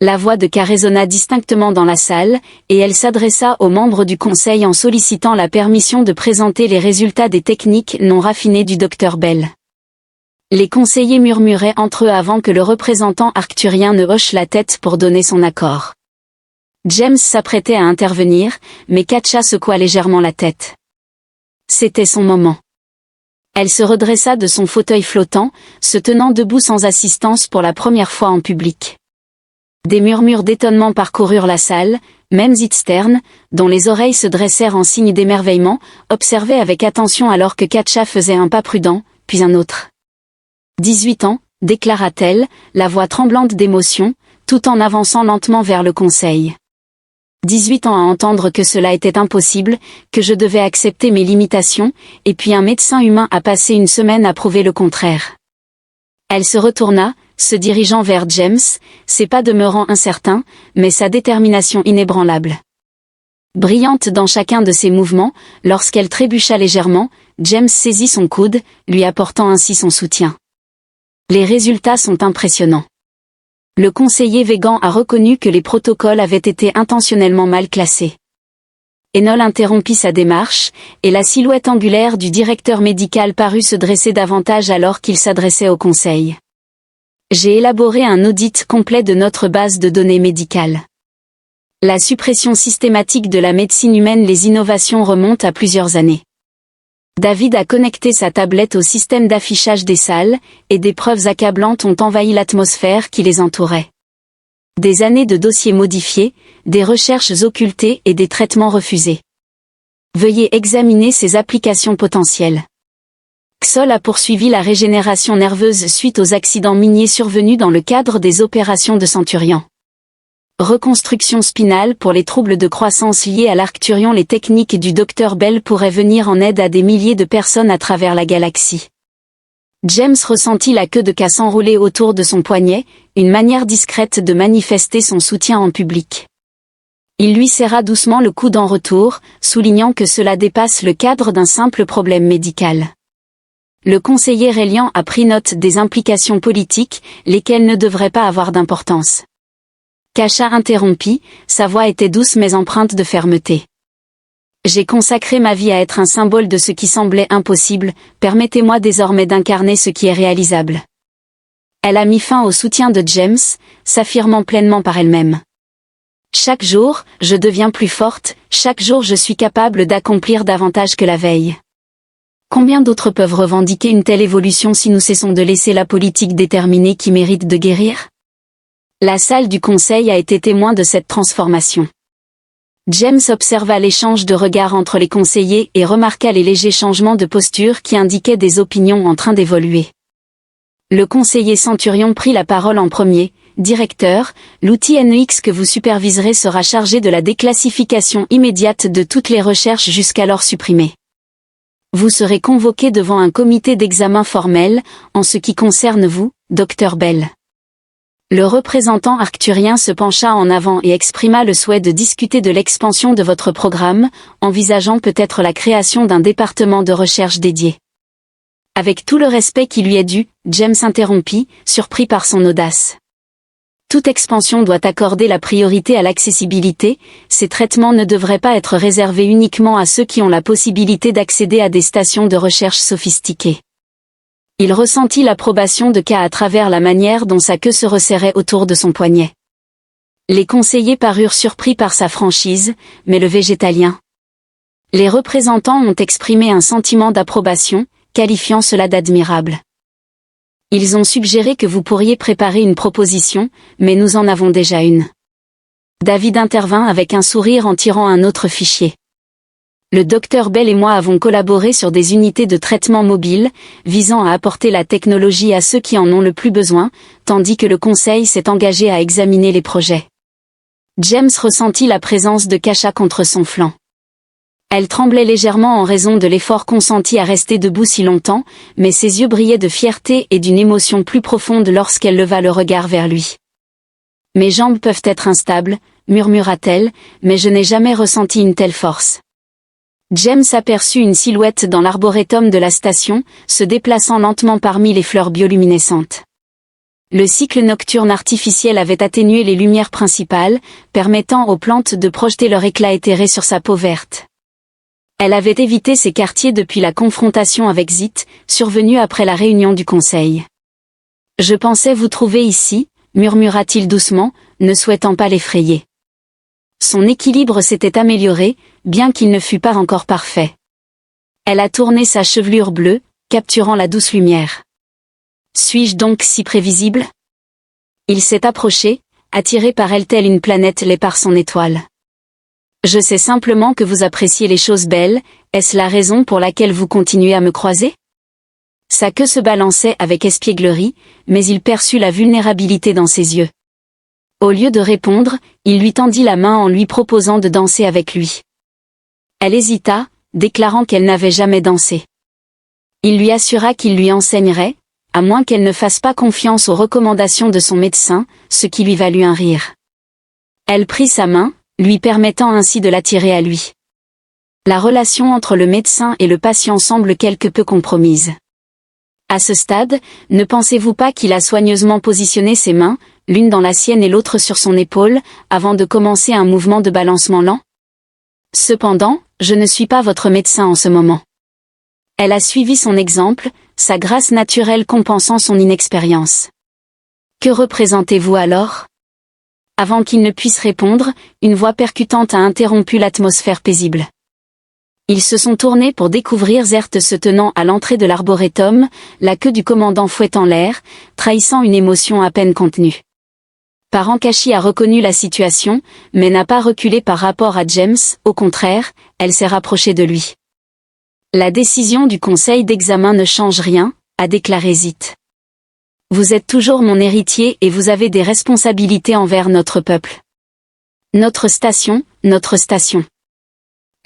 La voix de K résonna distinctement dans la salle, et elle s'adressa aux membres du conseil en sollicitant la permission de présenter les résultats des techniques non raffinées du docteur Bell. Les conseillers murmuraient entre eux avant que le représentant arcturien ne hoche la tête pour donner son accord. James s'apprêtait à intervenir, mais Katja secoua légèrement la tête. C'était son moment. Elle se redressa de son fauteuil flottant, se tenant debout sans assistance pour la première fois en public. Des murmures d'étonnement parcoururent la salle, même Zitstern, dont les oreilles se dressèrent en signe d'émerveillement, observait avec attention alors que Katja faisait un pas prudent, puis un autre. 18 ans, déclara-t-elle, la voix tremblante d'émotion, tout en avançant lentement vers le conseil. 18 ans à entendre que cela était impossible, que je devais accepter mes limitations, et puis un médecin humain a passé une semaine à prouver le contraire. Elle se retourna, se dirigeant vers James, ses pas demeurant incertains, mais sa détermination inébranlable. Brillante dans chacun de ses mouvements, lorsqu'elle trébucha légèrement, James saisit son coude, lui apportant ainsi son soutien. Les résultats sont impressionnants. Le conseiller végan a reconnu que les protocoles avaient été intentionnellement mal classés. Enol interrompit sa démarche, et la silhouette angulaire du directeur médical parut se dresser davantage alors qu'il s'adressait au conseil. J'ai élaboré un audit complet de notre base de données médicales. La suppression systématique de la médecine humaine, les innovations remontent à plusieurs années. David a connecté sa tablette au système d'affichage des salles, et des preuves accablantes ont envahi l'atmosphère qui les entourait. Des années de dossiers modifiés, des recherches occultées et des traitements refusés. Veuillez examiner ces applications potentielles. Xol a poursuivi la régénération nerveuse suite aux accidents miniers survenus dans le cadre des opérations de Centurion. Reconstruction spinale pour les troubles de croissance liés à l'Arcturion. Les techniques du Dr Bell pourraient venir en aide à des milliers de personnes à travers la galaxie. James ressentit la queue de cas s'enrouler autour de son poignet, une manière discrète de manifester son soutien en public. Il lui serra doucement le coude en retour, soulignant que cela dépasse le cadre d'un simple problème médical. Le conseiller Reliant a pris note des implications politiques, lesquelles ne devraient pas avoir d'importance. Kasha interrompit, sa voix était douce mais empreinte de fermeté. J'ai consacré ma vie à être un symbole de ce qui semblait impossible, permettez-moi désormais d'incarner ce qui est réalisable. Elle a mis fin au soutien de James, s'affirmant pleinement par elle-même. Chaque jour, je deviens plus forte, chaque jour je suis capable d'accomplir davantage que la veille. Combien d'autres peuvent revendiquer une telle évolution si nous cessons de laisser la politique déterminer qui mérite de guérir ? La salle du conseil a été témoin de cette transformation. James observa l'échange de regards entre les conseillers et remarqua les légers changements de posture qui indiquaient des opinions en train d'évoluer. Le conseiller Centurion prit la parole en premier. « Directeur, l'outil NEX que vous superviserez sera chargé de la déclassification immédiate de toutes les recherches jusqu'alors supprimées. Vous serez convoqué devant un comité d'examen formel, en ce qui concerne vous, Dr Bell. » Le représentant arcturien se pencha en avant et exprima le souhait de discuter de l'expansion de votre programme, envisageant peut-être la création d'un département de recherche dédié. Avec tout le respect qui lui est dû, James interrompit, surpris par son audace. Toute expansion doit accorder la priorité à l'accessibilité, ces traitements ne devraient pas être réservés uniquement à ceux qui ont la possibilité d'accéder à des stations de recherche sophistiquées. Il ressentit l'approbation de K à travers la manière dont sa queue se resserrait autour de son poignet. Les conseillers parurent surpris par sa franchise, mais le végétalien. Les représentants ont exprimé un sentiment d'approbation, qualifiant cela d'admirable. Ils ont suggéré que vous pourriez préparer une proposition, mais nous en avons déjà une. David intervint avec un sourire en tirant un autre fichier. Le Dr Bell et moi avons collaboré sur des unités de traitement mobile, visant à apporter la technologie à ceux qui en ont le plus besoin, tandis que le Conseil s'est engagé à examiner les projets. James ressentit la présence de Kasha contre son flanc. Elle tremblait légèrement en raison de l'effort consenti à rester debout si longtemps, mais ses yeux brillaient de fierté et d'une émotion plus profonde lorsqu'elle leva le regard vers lui. « Mes jambes peuvent être instables, murmura-t-elle, mais je n'ai jamais ressenti une telle force. » James aperçut une silhouette dans l'arboretum de la station, se déplaçant lentement parmi les fleurs bioluminescentes. Le cycle nocturne artificiel avait atténué les lumières principales, permettant aux plantes de projeter leur éclat éthéré sur sa peau verte. Elle avait évité ces quartiers depuis la confrontation avec Zit, survenue après la réunion du conseil. « Je pensais vous trouver ici, » murmura-t-il doucement, ne souhaitant pas l'effrayer. Son équilibre s'était amélioré, bien qu'il ne fût pas encore parfait. Elle a tourné sa chevelure bleue, capturant la douce lumière. Suis-je donc si prévisible ? Il s'est approché, attiré par elle telle une planète l'est par son étoile. Je sais simplement que vous appréciez les choses belles, est-ce la raison pour laquelle vous continuez à me croiser ? Sa queue se balançait avec espièglerie, mais il perçut la vulnérabilité dans ses yeux. Au lieu de répondre, il lui tendit la main en lui proposant de danser avec lui. Elle hésita, déclarant qu'elle n'avait jamais dansé. Il lui assura qu'il lui enseignerait, à moins qu'elle ne fasse pas confiance aux recommandations de son médecin, ce qui lui valut un rire. Elle prit sa main, lui permettant ainsi de l'attirer à lui. La relation entre le médecin et le patient semble quelque peu compromise. À ce stade, ne pensez-vous pas qu'il a soigneusement positionné ses mains, l'une dans la sienne et l'autre sur son épaule, avant de commencer un mouvement de balancement lent ? Cependant, je ne suis pas votre médecin en ce moment. Elle a suivi son exemple, sa grâce naturelle compensant son inexpérience. Que représentez-vous alors ? Avant qu'il ne puisse répondre, une voix percutante a interrompu l'atmosphère paisible. Ils se sont tournés pour découvrir Zert se tenant à l'entrée de l'arboretum, la queue du commandant fouettant l'air, trahissant une émotion à peine contenue. Parent Kashi a reconnu la situation, mais n'a pas reculé par rapport à James, au contraire, elle s'est rapprochée de lui. La décision du conseil d'examen ne change rien, a déclaré Zit. Vous êtes toujours mon héritier et vous avez des responsabilités envers notre peuple. Notre station, notre station.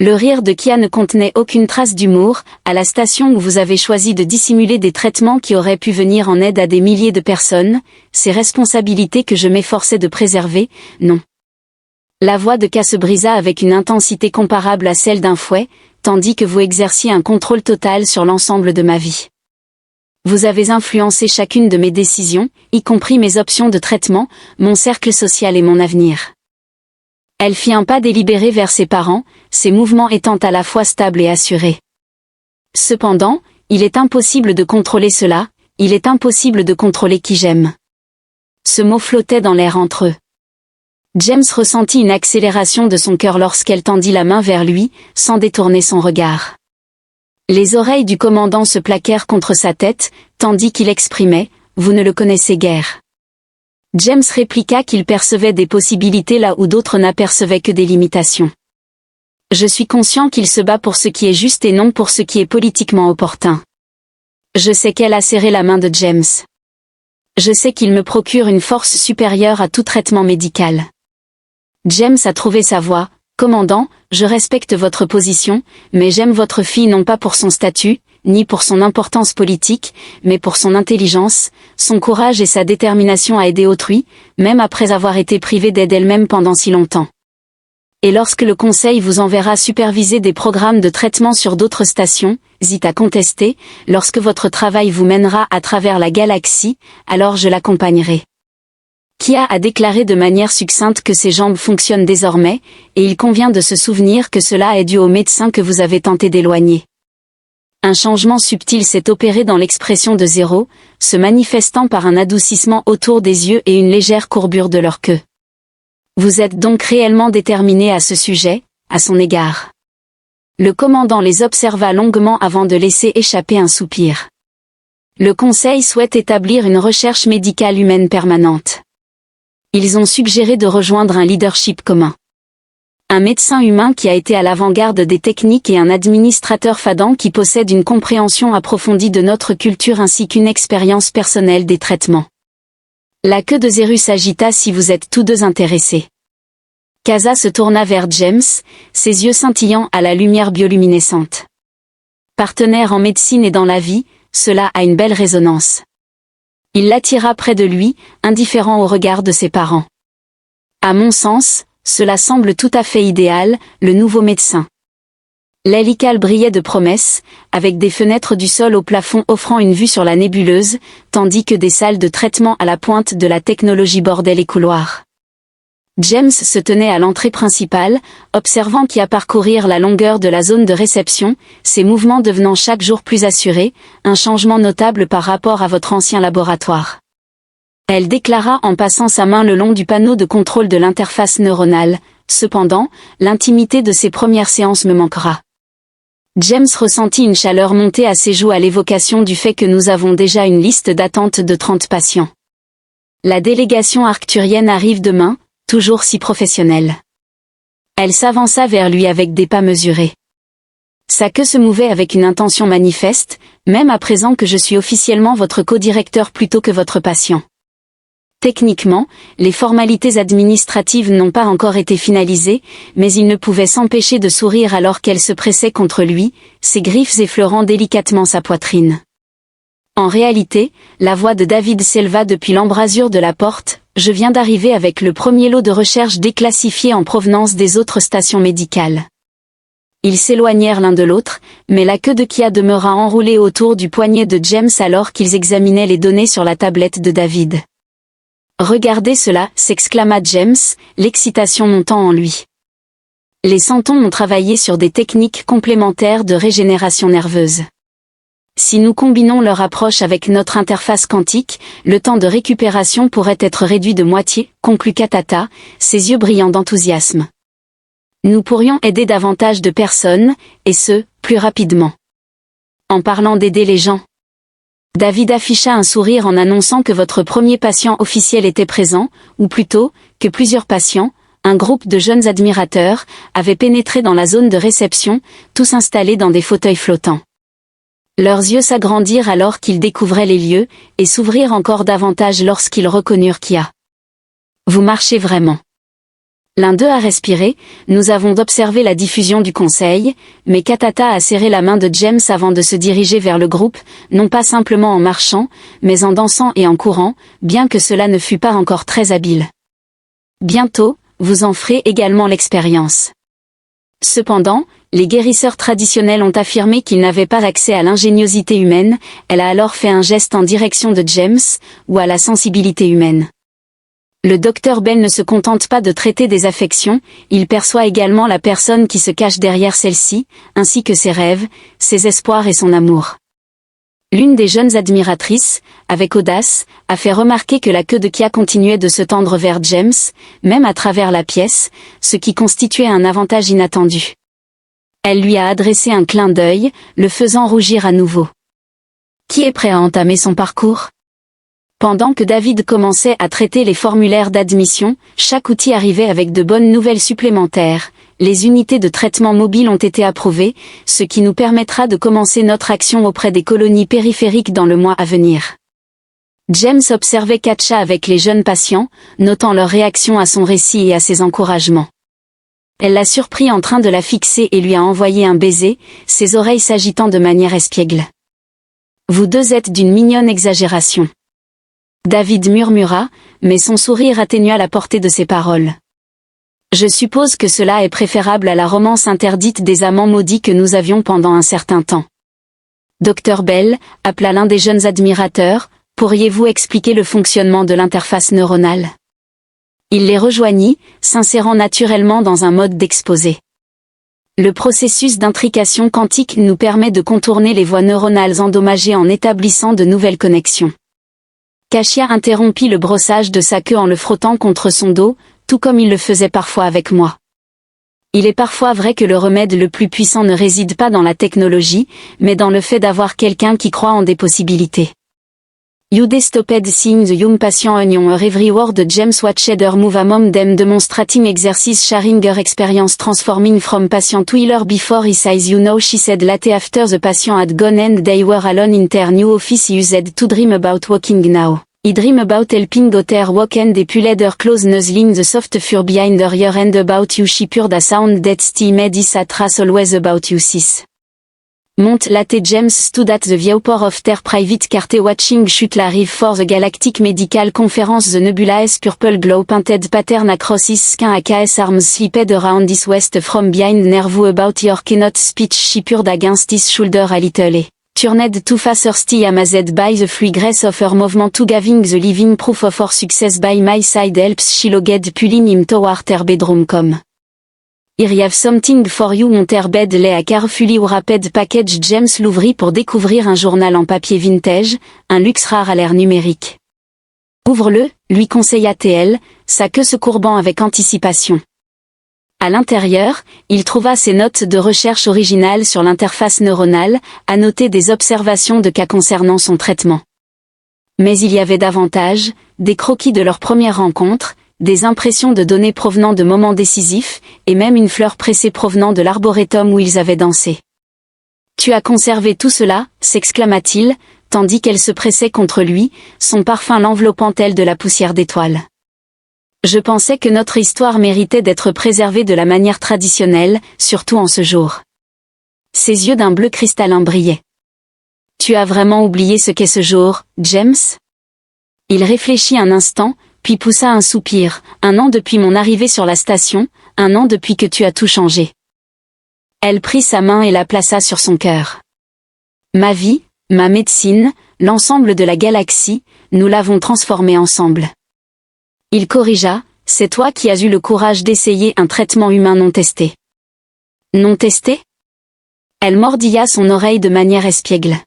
Le rire de Kia ne contenait aucune trace d'humour, à la station où vous avez choisi de dissimuler des traitements qui auraient pu venir en aide à des milliers de personnes, ces responsabilités que je m'efforçais de préserver, non. La voix de Kia se brisa avec une intensité comparable à celle d'un fouet, tandis que vous exerciez un contrôle total sur l'ensemble de ma vie. Vous avez influencé chacune de mes décisions, y compris mes options de traitement, mon cercle social et mon avenir. Elle fit un pas délibéré vers ses parents, ses mouvements étant à la fois stables et assurés. Cependant, il est impossible de contrôler cela, il est impossible de contrôler qui j'aime. Ce mot flottait dans l'air entre eux. James ressentit une accélération de son cœur lorsqu'elle tendit la main vers lui, sans détourner son regard. Les oreilles du commandant se plaquèrent contre sa tête, tandis qu'il exprimait « Vous ne le connaissez guère ». James répliqua qu'il percevait des possibilités là où d'autres n'apercevaient que des limitations. Je suis conscient qu'il se bat pour ce qui est juste et non pour ce qui est politiquement opportun. Je sais qu'elle a serré la main de James. Je sais qu'il me procure une force supérieure à tout traitement médical. James a trouvé sa voie. Commandant, je respecte votre position, mais j'aime votre fille non pas pour son statut, ni pour son importance politique, mais pour son intelligence, son courage et sa détermination à aider autrui, même après avoir été privée d'aide elle-même pendant si longtemps. Et lorsque le Conseil vous enverra superviser des programmes de traitement sur d'autres stations, Zit a contesté, lorsque votre travail vous mènera à travers la galaxie, alors je l'accompagnerai. Kia a déclaré de manière succincte que ses jambes fonctionnent désormais, et il convient de se souvenir que cela est dû au médecin que vous avez tenté d'éloigner. Un changement subtil s'est opéré dans l'expression de Zéro, se manifestant par un adoucissement autour des yeux et une légère courbure de leur queue. Vous êtes donc réellement déterminé à ce sujet, à son égard. Le commandant les observa longuement avant de laisser échapper un soupir. Le Conseil souhaite établir une recherche médicale humaine permanente. Ils ont suggéré de rejoindre un leadership commun. Un médecin humain qui a été à l'avant-garde des techniques et un administrateur fadant qui possède une compréhension approfondie de notre culture ainsi qu'une expérience personnelle des traitements. La queue de Zéru s'agita si vous êtes tous deux intéressés. Kaza se tourna vers James, ses yeux scintillant à la lumière bioluminescente. Partenaire en médecine et dans la vie, cela a une belle résonance. Il l'attira près de lui, indifférent au regard de ses parents. À mon sens, cela semble tout à fait idéal, le nouveau médecin. L'hélical brillait de promesses, avec des fenêtres du sol au plafond offrant une vue sur la nébuleuse, tandis que des salles de traitement à la pointe de la technologie bordaient les couloirs. James se tenait à l'entrée principale, observant Kia parcourir la longueur de la zone de réception, ses mouvements devenant chaque jour plus assurés, un changement notable par rapport à votre ancien laboratoire. Elle déclara en passant sa main le long du panneau de contrôle de l'interface neuronale, cependant, l'intimité de ces premières séances me manquera. James ressentit une chaleur monter à ses joues à l'évocation du fait que nous avons déjà une liste d'attente de 30 patients. La délégation arcturienne arrive demain, toujours si professionnelle. Elle s'avança vers lui avec des pas mesurés. Sa queue se mouvait avec une intention manifeste, même à présent que je suis officiellement votre co-directeur plutôt que votre patient. Techniquement, les formalités administratives n'ont pas encore été finalisées, mais il ne pouvait s'empêcher de sourire alors qu'elle se pressait contre lui, ses griffes effleurant délicatement sa poitrine. En réalité, la voix de David s'éleva depuis l'embrasure de la porte. Je viens d'arriver avec le premier lot de recherche déclassifié en provenance des autres stations médicales. Ils s'éloignèrent l'un de l'autre, mais la queue de Kia demeura enroulée autour du poignet de James alors qu'ils examinaient les données sur la tablette de David. Regardez cela, s'exclama James, l'excitation montant en lui. Les santons ont travaillé sur des techniques complémentaires de régénération nerveuse. Si nous combinons leur approche avec notre interface quantique, le temps de récupération pourrait être réduit de moitié, conclut Katata, ses yeux brillants d'enthousiasme. Nous pourrions aider davantage de personnes, et ce, plus rapidement. En parlant d'aider les gens. David afficha un sourire en annonçant que votre premier patient officiel était présent, ou plutôt, que plusieurs patients, un groupe de jeunes admirateurs, avaient pénétré dans la zone de réception, tous installés dans des fauteuils flottants. Leurs yeux s'agrandirent alors qu'ils découvraient les lieux, et s'ouvrirent encore davantage lorsqu'ils reconnurent Kia. Vous marchez vraiment. L'un d'eux a respiré, nous avons d'observer la diffusion du conseil, mais Katata a serré la main de James avant de se diriger vers le groupe, non pas simplement en marchant, mais en dansant et en courant, bien que cela ne fût pas encore très habile. Bientôt, vous en ferez également l'expérience. Cependant, les guérisseurs traditionnels ont affirmé qu'ils n'avaient pas accès à l'ingéniosité humaine, elle a alors fait un geste en direction de James, ou à la sensibilité humaine. Le Dr Bell ne se contente pas de traiter des affections, il perçoit également la personne qui se cache derrière celle-ci, ainsi que ses rêves, ses espoirs et son amour. L'une des jeunes admiratrices, avec audace, a fait remarquer que la queue de Kia continuait de se tendre vers James, même à travers la pièce, ce qui constituait un avantage inattendu. Elle lui a adressé un clin d'œil, le faisant rougir à nouveau. Qui est prêt à entamer son parcours ? Pendant que David commençait à traiter les formulaires d'admission, chaque outil arrivait avec de bonnes nouvelles supplémentaires. Les unités de traitement mobile ont été approuvées, ce qui nous permettra de commencer notre action auprès des colonies périphériques dans le mois à venir. James observait Katja avec les jeunes patients, notant leur réaction à son récit et à ses encouragements. Elle l'a surpris en train de la fixer et lui a envoyé un baiser, ses oreilles s'agitant de manière espiègle. « Vous deux êtes d'une mignonne exagération. » David murmura, mais son sourire atténua la portée de ses paroles. Je suppose que cela est préférable à la romance interdite des amants maudits que nous avions pendant un certain temps. Dr Bell, appela l'un des jeunes admirateurs, pourriez-vous expliquer le fonctionnement de l'interface neuronale ? Il les rejoignit, s'insérant naturellement dans un mode d'exposé. Le processus d'intrication quantique nous permet de contourner les voies neuronales endommagées en établissant de nouvelles connexions. Kashia interrompit le brossage de sa queue en le frottant contre son dos, tout comme il le faisait parfois avec moi. Il est parfois vrai que le remède le plus puissant ne réside pas dans la technologie, mais dans le fait d'avoir quelqu'un qui croit en des possibilités. You stopped seeing the young patient onion every word James watched her move among them demonstrating exercise sharing her experience transforming from patient wheeler before his eyes she said late after the patient had gone and they were alone in their new office used to dream about walking now. I dream about helping her walk and they pulled her close nuzzling the soft fur behind her ear and about you she purred a sound that still made his trace always about you sis. Monte latte James stood at the viewport of their private car watching shoot la rive for the Galactic Medical Conference the nebula's purple glow painted pattern across his skin AKS arms slipped around his waist from behind nervous about your keynote speech she purred against his shoulder a little. Turned to face her still amazed by the free grace of her movement to giving the living proof of her success by my side helps she logged pulling him toward her bedroom come. I have something for you on her bed lay a carefully wrapped package James l'ouvrit pour découvrir un journal en papier vintage, un luxe rare à l'ère numérique. Ouvre-le, lui conseilla TL, sa queue se courbant avec anticipation. À l'intérieur, il trouva ses notes de recherche originales sur l'interface neuronale, annoter des observations de cas concernant son traitement. Mais il y avait davantage, des croquis de leur première rencontre, des impressions de données provenant de moments décisifs, et même une fleur pressée provenant de l'arboretum où ils avaient dansé. « Tu as conservé tout cela » s'exclama-t-il, tandis qu'elle se pressait contre lui, son parfum l'enveloppant tel de la poussière d'étoiles. Je pensais que notre histoire méritait d'être préservée de la manière traditionnelle, surtout en ce jour. Ses yeux d'un bleu cristallin brillaient. « Tu as vraiment oublié ce qu'est ce jour, James ?» Il réfléchit un instant, puis poussa un soupir. « 1 an depuis mon arrivée sur la station, 1 an depuis que tu as tout changé. » Elle prit sa main et la plaça sur son cœur. « Ma vie, ma médecine, l'ensemble de la galaxie, nous l'avons transformée ensemble. » Il corrigea, « C'est toi qui as eu le courage d'essayer un traitement humain non testé. » Non testé ? Elle mordilla son oreille de manière espiègle.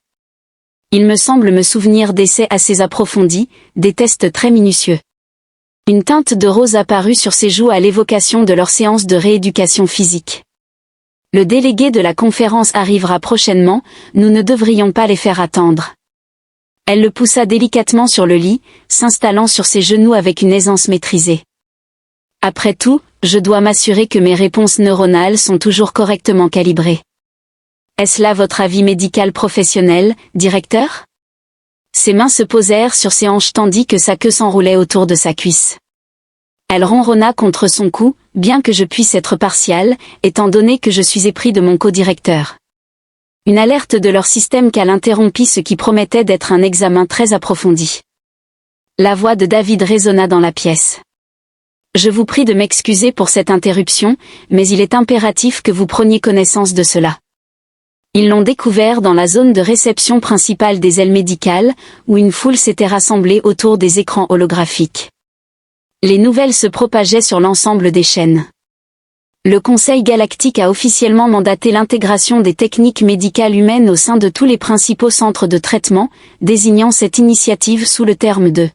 Il me semble me souvenir d'essais assez approfondis, des tests très minutieux. Une teinte de rose apparut sur ses joues à l'évocation de leur séance de rééducation physique. Le délégué de la conférence arrivera prochainement, nous ne devrions pas les faire attendre. Elle le poussa délicatement sur le lit, s'installant sur ses genoux avec une aisance maîtrisée. Après tout, je dois m'assurer que mes réponses neuronales sont toujours correctement calibrées. Est-ce là votre avis médical professionnel, directeur ? Ses mains se posèrent sur ses hanches tandis que sa queue s'enroulait autour de sa cuisse. Elle ronronna contre son cou, bien que je puisse être partial, étant donné que je suis épris de mon co-directeur. Une alerte de leur système qu'elle interrompit ce qui promettait d'être un examen très approfondi. La voix de David résonna dans la pièce. Je vous prie de m'excuser pour cette interruption, mais il est impératif que vous preniez connaissance de cela. Ils l'ont découvert dans la zone de réception principale des ailes médicales, où une foule s'était rassemblée autour des écrans holographiques. Les nouvelles se propageaient sur l'ensemble des chaînes. Le Conseil galactique a officiellement mandaté l'intégration des techniques médicales humaines au sein de tous les principaux centres de traitement, désignant cette initiative sous le terme de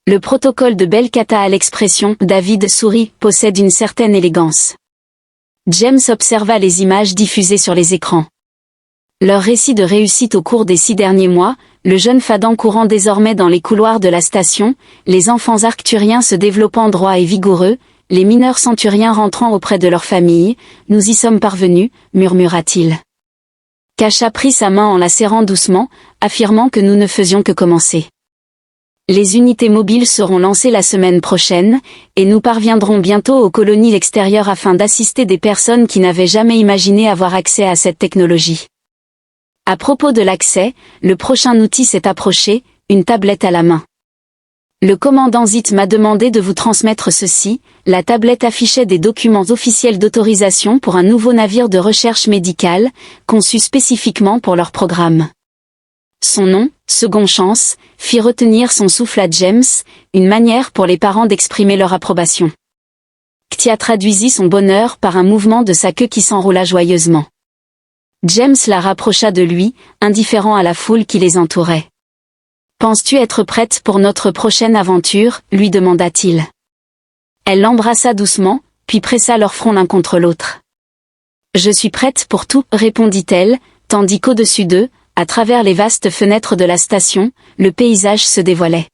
le protocole de Belkata à l'expression « David sourit » possède une certaine élégance. James observa les images diffusées sur les écrans. Leur récit de réussite au cours des 6 derniers mois, le jeune Fadan courant désormais dans les couloirs de la station, les enfants arcturiens se développant droits et vigoureux, les mineurs centuriens rentrant auprès de leur famille, nous y sommes parvenus, murmura-t-il. Kasha prit sa main en la serrant doucement, affirmant que nous ne faisions que commencer. Les unités mobiles seront lancées la semaine prochaine, et nous parviendrons bientôt aux colonies extérieures afin d'assister des personnes qui n'avaient jamais imaginé avoir accès à cette technologie. À propos de l'accès, le prochain outil s'est approché, une tablette à la main. Le commandant Zit m'a demandé de vous transmettre ceci, la tablette affichait des documents officiels d'autorisation pour un nouveau navire de recherche médicale, conçu spécifiquement pour leur programme. Son nom, Second Chance, fit retenir son souffle à James, une manière pour les parents d'exprimer leur approbation. Ktia traduisit son bonheur par un mouvement de sa queue qui s'enroula joyeusement. James la rapprocha de lui, indifférent à la foule qui les entourait. « Penses-tu être prête pour notre prochaine aventure ?» lui demanda-t-il. Elle l'embrassa doucement, puis pressa leurs fronts l'un contre l'autre. « Je suis prête pour tout » répondit-elle, tandis qu'au-dessus d'eux, à travers les vastes fenêtres de la station, le paysage se dévoilait.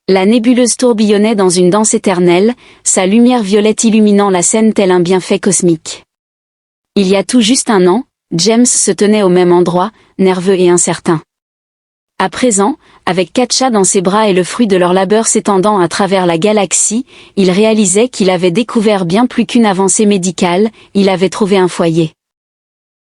La nébuleuse tourbillonnait dans une danse éternelle, sa lumière violette illuminant la scène tel un bienfait cosmique. Il y a tout juste un an, James se tenait au même endroit, nerveux et incertain. À présent, avec Katcha dans ses bras et le fruit de leur labeur s'étendant à travers la galaxie, il réalisait qu'il avait découvert bien plus qu'une avancée médicale, il avait trouvé un foyer.